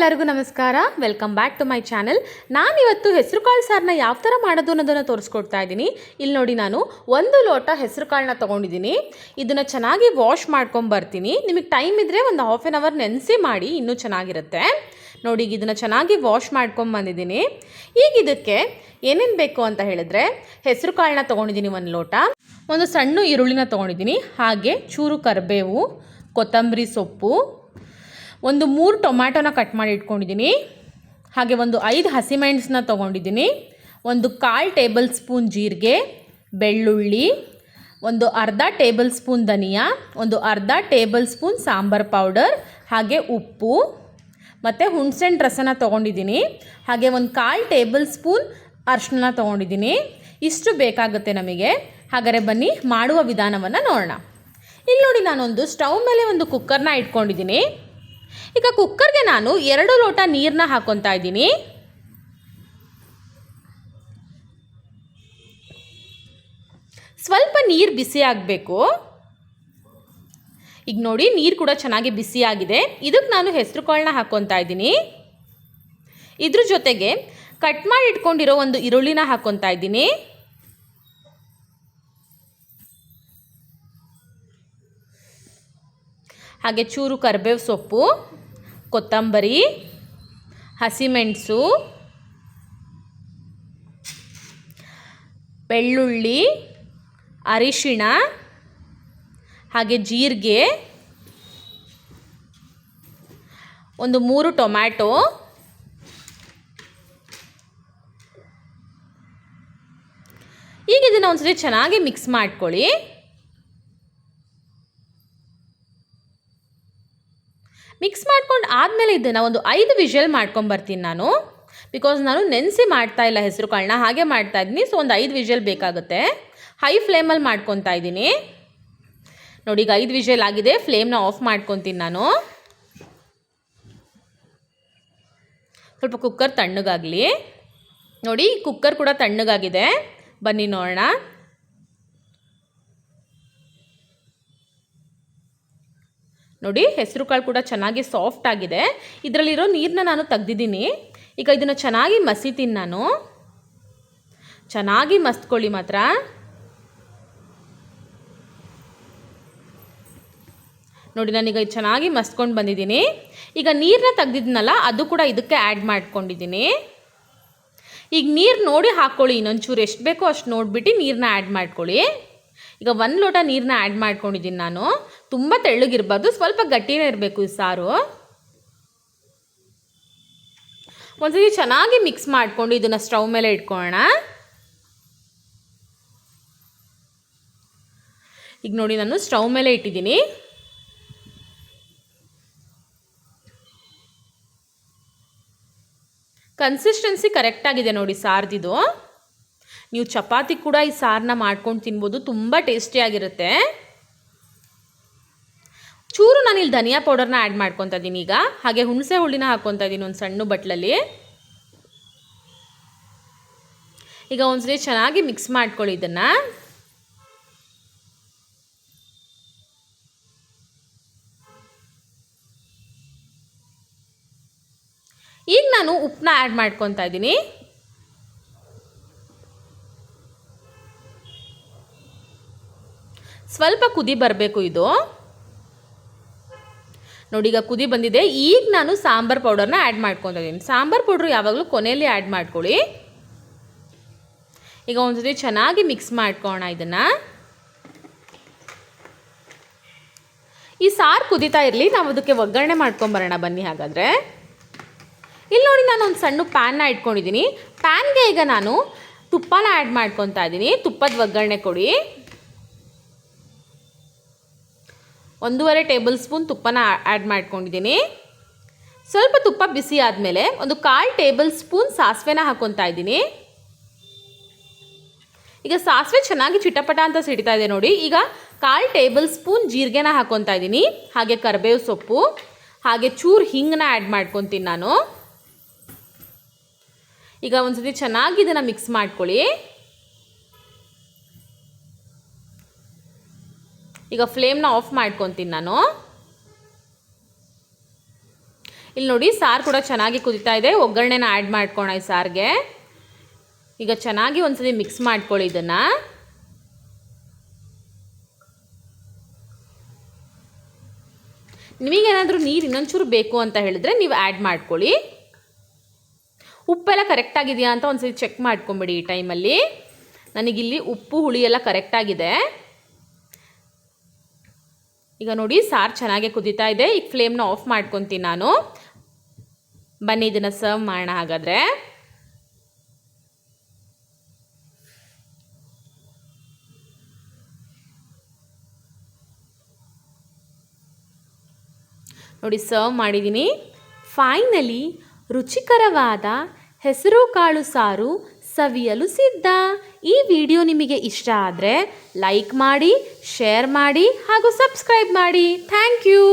ಎಲ್ಲರಿಗೂ ನಮಸ್ಕಾರ. Welcome back to my channel. ನಾನಿವತ್ತು ಹೆಸರು ಕಾಳು ಸಾರನ್ನ ಯಾವ ಥರ ಮಾಡೋದು ಅನ್ನೋದನ್ನು ತೋರಿಸ್ಕೊಡ್ತಾ ಇದ್ದೀನಿ. ಇಲ್ಲಿ ನೋಡಿ, ನಾನು 1 ಲೋಟ ಹೆಸರು ಕಾಳನ್ನ ತೊಗೊಂಡಿದ್ದೀನಿ. ಇದನ್ನು ಚೆನ್ನಾಗಿ ವಾಶ್ ಮಾಡ್ಕೊಂಬರ್ತೀನಿ. ನಿಮಗೆ ಟೈಮ್ ಇದ್ದರೆ ಒಂದು ಹಾಫ್ ಆನ್ ಅವರ್ ನೆನೆಸಿ ಮಾಡಿ, ಇನ್ನೂ ಚೆನ್ನಾಗಿರುತ್ತೆ. ನೋಡಿ, ಇದನ್ನು ಚೆನ್ನಾಗಿ ವಾಶ್ ಮಾಡ್ಕೊಂಬಂದಿದ್ದೀನಿ. ಈಗ ಇದಕ್ಕೆ ಏನೇನು ಬೇಕು ಅಂತ ಹೇಳಿದ್ರೆ, ಹೆಸರು ಕಾಳನ್ನ ತೊಗೊಂಡಿದ್ದೀನಿ 1 ಲೋಟ, ಒಂದು ಸಣ್ಣ ಈರುಳ್ಳಿನ ತೊಗೊಂಡಿದ್ದೀನಿ, ಹಾಗೆ ಚೂರು ಕರಿಬೇವು, ಕೊತ್ತಂಬರಿ ಸೊಪ್ಪು, ಒಂದು 3 ಟೊಮ್ಯಾಟೋನ ಕಟ್ ಮಾಡಿ ಇಟ್ಕೊಂಡಿದ್ದೀನಿ, ಹಾಗೆ ಒಂದು 5 ಹಸಿಮೆಣಸನ್ನ ತೊಗೊಂಡಿದ್ದೀನಿ, ಒಂದು 1/4 ಟೇಬಲ್ ಸ್ಪೂನ್ ಜೀರಿಗೆ, ಬೆಳ್ಳುಳ್ಳಿ, ಒಂದು ಅರ್ಧ ಟೇಬಲ್ ಸ್ಪೂನ್ ಧನಿಯಾ, ಒಂದು ಅರ್ಧ ಟೇಬಲ್ ಸ್ಪೂನ್ ಸಾಂಬಾರ್ ಪೌಡರ್, ಹಾಗೆ ಉಪ್ಪು ಮತ್ತು ಹುಣಸೆಹಣ್ಣು ರಸನ ತೊಗೊಂಡಿದ್ದೀನಿ, ಹಾಗೆ ಒಂದು 1/4 ಟೇಬಲ್ ಸ್ಪೂನ್ ಅರಿಶಿನ ತೊಗೊಂಡಿದ್ದೀನಿ. ಇಷ್ಟು ಬೇಕಾಗುತ್ತೆ ನಮಗೆ. ಹಾಗಾದರೆ ಬನ್ನಿ ಮಾಡುವ ವಿಧಾನವನ್ನು ನೋಡೋಣ. ಇಲ್ಲಿ ನೋಡಿ, ನಾನೊಂದು ಸ್ಟವ್ ಮೇಲೆ ಒಂದು ಕುಕ್ಕರ್ನ ಇಟ್ಕೊಂಡಿದ್ದೀನಿ. ಈಗ ಕುಕ್ಕರ್ಗೆ ನಾನು 2 ಲೋಟ ನೀರನ್ನ ಹಾಕ್ಕೊತಾ ಇದ್ದೀನಿ. ಸ್ವಲ್ಪ ನೀರು ಬಿಸಿ ಆಗಬೇಕು. ಈಗ ನೋಡಿ, ನೀರು ಕೂಡ ಚೆನ್ನಾಗಿ ಬಿಸಿ ಆಗಿದೆ. ಇದಕ್ಕೆ ನಾನು ಹೆಸರು ಕಾಳನ್ನ ಹಾಕ್ಕೊತಾ ಇದ್ದೀನಿ. ಇದ್ರ ಜೊತೆಗೆ ಕಟ್ ಮಾಡಿ ಇಟ್ಕೊಂಡಿರೋ ಒಂದು ಈರುಳ್ಳಿನ ಹಾಕ್ಕೊತಾ ಇದ್ದೀನಿ. ಹಾಗೆ ಚೂರು ಕರಿಬೇವು ಸೊಪ್ಪು, ಕೊತ್ತಂಬರಿ, ಹಸಿಮೆಣಸು, ಬೆಳ್ಳುಳ್ಳಿ, ಅರಿಶಿಣ, ಹಾಗೆ ಜೀರಿಗೆ, ಒಂದು 3 ಟೊಮ್ಯಾಟೊ, ಈಗ ಇದನ್ನು ಒಂದ್ಸತಿ ಚೆನ್ನಾಗಿ ಮಿಕ್ಸ್ ಮಾಡ್ಕೊಳ್ಳಿ. ಮಿಕ್ಸ್ ಮಾಡ್ಕೊಂಡು ಆದಮೇಲೆ ಇದನ್ನು ಒಂದು 5 ವಿಷಲ್ ಮಾಡ್ಕೊಂಬರ್ತೀನಿ ನಾನು. ಬಿಕಾಸ್ ನಾನು ನೆನೆಸಿ ಮಾಡ್ತಾಯಿಲ್ಲ ಹೆಸರು ಕಾಳನ್ನ, ಹಾಗೆ ಮಾಡ್ತಾಯಿದ್ದೀನಿ. ಸೊ ಒಂದು 5 ವಿಷಲ್ ಬೇಕಾಗುತ್ತೆ. ಹೈ ಫ್ಲೇಮಲ್ಲಿ ಮಾಡ್ಕೊತಾ ಇದ್ದೀನಿ. ನೋಡಿ, ಈಗ 5 ವಿಷಲ್ ಆಗಿದೆ. ಫ್ಲೇಮ್ನ ಆಫ್ ಮಾಡ್ಕೊತೀನಿ ನಾನು. ಸ್ವಲ್ಪ ಕುಕ್ಕರ್ ತಣ್ಣಗಾಗಲಿ. ನೋಡಿ, ಕುಕ್ಕರ್ ಕೂಡ ತಣ್ಣಗಾಗಿದೆ. ಬನ್ನಿ ನೋಡೋಣ. ನೋಡಿ, ಹೆಸರು ಕಾಳು ಕೂಡ ಚೆನ್ನಾಗಿ ಸಾಫ್ಟ್ ಆಗಿದೆ. ಇದರಲ್ಲಿರೋ ನೀರನ್ನ ನಾನು ತೆಗ್ದಿದ್ದೀನಿ. ಈಗ ಇದನ್ನು ಚೆನ್ನಾಗಿ ಮಸಿತೀನಿ ನಾನು. ಚೆನ್ನಾಗಿ ಮಸ್ತ್ಕೊಳ್ಳಿ ಮಾತ್ರ. ನೋಡಿ, ನಾನೀಗ ಚೆನ್ನಾಗಿ ಮಸ್ತ್ಕೊಂಡು ಬಂದಿದ್ದೀನಿ. ಈಗ ನೀರನ್ನ ತೆಗ್ದಿದ್ನಲ್ಲ, ಅದು ಕೂಡ ಇದಕ್ಕೆ ಆ್ಯಡ್ ಮಾಡ್ಕೊಂಡಿದ್ದೀನಿ. ಈಗ ನೀರು ನೋಡಿ ಹಾಕ್ಕೊಳ್ಳಿ. ಇನ್ನೊಂಚೂರು ಎಷ್ಟು ಬೇಕೋ ಅಷ್ಟು ನೋಡಿಬಿಟ್ಟು ನೀರನ್ನ ಆ್ಯಡ್ ಮಾಡ್ಕೊಳ್ಳಿ. ಈಗ 1 ಲೋಟ ನೀರನ್ನ ಆ್ಯಡ್ ಮಾಡ್ಕೊಂಡಿದ್ದೀನಿ ನಾನು. ತುಂಬ ತೆಳ್ಳಗಿರಬಾರ್ದು, ಸ್ವಲ್ಪ ಗಟ್ಟಿನೇ ಇರಬೇಕು ಈ ಸಾರು. ಒಂದ್ಸತಿ ಚೆನ್ನಾಗಿ ಮಿಕ್ಸ್ ಮಾಡಿಕೊಂಡು ಇದನ್ನು ಸ್ಟವ್ ಮೇಲೆ ಇಟ್ಕೊಳ್ಳೋಣ. ಈಗ ನೋಡಿ, ನಾನು ಸ್ಟವ್ ಮೇಲೆ ಇಟ್ಟಿದ್ದೀನಿ. ಕನ್ಸಿಸ್ಟೆನ್ಸಿ ಕರೆಕ್ಟಾಗಿದೆ ನೋಡಿ ಸಾರ್ದಿದು. ನೀವು ಚಪಾತಿ ಕೂಡ ಈ ಸಾರನ್ನ ಮಾಡ್ಕೊಂಡು ತಿನ್ಬೋದು, ತುಂಬ ಟೇಸ್ಟಿಯಾಗಿರುತ್ತೆ. ಚೂರು ನಾನಿಲ್ಲಿ ಧನಿಯಾ ಪೌಡರ್ನ ಆ್ಯಡ್ ಮಾಡ್ಕೊತಾ ಇದ್ದೀನಿ ಈಗ. ಹಾಗೆ ಹುಣಸೆ ಹುಳಿನ ಹಾಕ್ಕೊತಾ ಇದ್ದೀನಿ ಒಂದು ಸಣ್ಣ ಬಟ್ಲಲ್ಲಿ. ಈಗ ಒಂದ್ಸರಿ ಚೆನ್ನಾಗಿ ಮಿಕ್ಸ್ ಮಾಡ್ಕೊಳ್ಳಿ ಇದನ್ನು. ಈಗ ನಾನು ಉಪ್ಪನ್ನ ಆ್ಯಡ್ ಮಾಡ್ಕೊತಾ ಇದ್ದೀನಿ. ಸ್ವಲ್ಪ ಕುದಿ ಬರಬೇಕು ಇದು. ನೋಡಿ, ಈಗ ಕುದಿ ಬಂದಿದೆ. ಈಗ ನಾನು ಸಾಂಬಾರ್ ಪೌಡರ್ನ ಆ್ಯಡ್ ಮಾಡ್ಕೊತಾ ಇದ್ದೀನಿ. ಸಾಂಬಾರ್ ಪೌಡ್ರು ಯಾವಾಗಲೂ ಕೊನೆಯಲ್ಲಿ ಆ್ಯಡ್ ಮಾಡ್ಕೊಳ್ಳಿ. ಈಗ ಒಂದ್ಸತಿ ಚೆನ್ನಾಗಿ ಮಿಕ್ಸ್ ಮಾಡ್ಕೊಳ್ಳೋಣ ಇದನ್ನು. ಈ ಸಾರು ಕುದೀತಾ ಇರಲಿ, ನಾವು ಅದಕ್ಕೆ ಒಗ್ಗರಣೆ ಮಾಡ್ಕೊಂಬರೋಣ ಬನ್ನಿ. ಹಾಗಾದರೆ ಇಲ್ಲಿ ನೋಡಿ, ನಾನು ಒಂದು ಸಣ್ಣ ಪ್ಯಾನ್ನ ಇಟ್ಕೊಂಡಿದ್ದೀನಿ. ಪ್ಯಾನ್ಗೆ ಈಗ ನಾನು ತುಪ್ಪನ ಆ್ಯಡ್ ಮಾಡ್ಕೊತಾ ಇದ್ದೀನಿ. ತುಪ್ಪದ ಒಗ್ಗರಣೆ ಕೊಡಿ. 1.5 ಟೇಬಲ್ ಸ್ಪೂನ್ ತುಪ್ಪನ ಆ್ಯಡ್ ಮಾಡ್ಕೊಂಡಿದ್ದೀನಿ. ಸ್ವಲ್ಪ ತುಪ್ಪ ಬಿಸಿ ಆದಮೇಲೆ ಒಂದು 1/4 ಟೇಬಲ್ ಸ್ಪೂನ್ ಸಾಸಿವೆನ ಹಾಕ್ಕೊತಾ ಇದ್ದೀನಿ. ಈಗ ಸಾಸಿವೆ ಚೆನ್ನಾಗಿ ಚಿಟಪಟ ಅಂತ ಸಿಡಿತಾ ಇದೆ ನೋಡಿ. ಈಗ 1/4 ಟೇಬಲ್ ಸ್ಪೂನ್ ಜೀರಿಗೆನ ಹಾಕ್ಕೊತಾ ಇದ್ದೀನಿ, ಹಾಗೆ ಕರಿಬೇವು ಸೊಪ್ಪು, ಹಾಗೆ ಚೂರು ಹಿಂಗನ್ನ ಆ್ಯಡ್ ಮಾಡ್ಕೊತೀನಿ ನಾನು. ಈಗ ಒಂದ್ಸತಿ ಚೆನ್ನಾಗಿ ಇದನ್ನು ಮಿಕ್ಸ್ ಮಾಡ್ಕೊಳ್ಳಿ. ಈಗ ಫ್ಲೇಮ್ನ ಆಫ್ ಮಾಡ್ಕೊತೀನಿ ನಾನು. ಇಲ್ಲಿ ನೋಡಿ ಸಾರು ಕೂಡ ಚೆನ್ನಾಗಿ ಕುದೀತಾ ಇದೆ. ಒಗ್ಗರಣೆನ ಆ್ಯಡ್ ಮಾಡ್ಕೋಣ ಈ ಸಾರಿಗೆ. ಈಗ ಚೆನ್ನಾಗಿ ಒಂದ್ಸತಿ ಮಿಕ್ಸ್ ಮಾಡ್ಕೊಳ್ಳಿ ಇದನ್ನು. ನಿಮಗೇನಾದರೂ ನೀರು ಇನ್ನೊಂಚೂರು ಬೇಕು ಅಂತ ಹೇಳಿದ್ರೆ ನೀವು ಆ್ಯಡ್ ಮಾಡ್ಕೊಳ್ಳಿ. ಉಪ್ಪೆಲ್ಲ ಕರೆಕ್ಟಾಗಿದೆಯಾ ಅಂತ ಒಂದ್ಸತಿ ಚೆಕ್ ಮಾಡ್ಕೊಂಬಿಡಿ ಈ ಟೈಮಲ್ಲಿ. ನನಗಿಲ್ಲಿ ಉಪ್ಪು ಹುಳಿ ಎಲ್ಲ ಕರೆಕ್ಟಾಗಿದೆ. ಈಗ ನೋಡಿ ಸಾರು ಚೆನ್ನಾಗಿ ಕುದೀತಾ ಇದೆ. ಈಗ ಫ್ಲೇಮ್ನ ಆಫ್ ಮಾಡ್ಕೊತೀನಿ ನಾನು. ಬನ್ನಿ ಇದನ್ನು ಸರ್ವ್ ಮಾಡೋಣ ಹಾಗಾದರೆ. ನೋಡಿ ಸರ್ವ್ ಮಾಡಿದ್ದೀನಿ. ಫೈನಲಿ ರುಚಿಕರವಾದ ಹೆಸರುಕಾಳು ಸಾರು ಸವಿಯಲು ಸಿದ್ಧ. ಈ ವಿಡಿಯೋ ನಿಮಗೆ ಇಷ್ಟ ಆದರೆ ಲೈಕ್ ಮಾಡಿ, ಶೇರ್ ಮಾಡಿ ಹಾಗೂ ಸಬ್ಸ್ಕ್ರೈಬ್ ಮಾಡಿ. Thank you.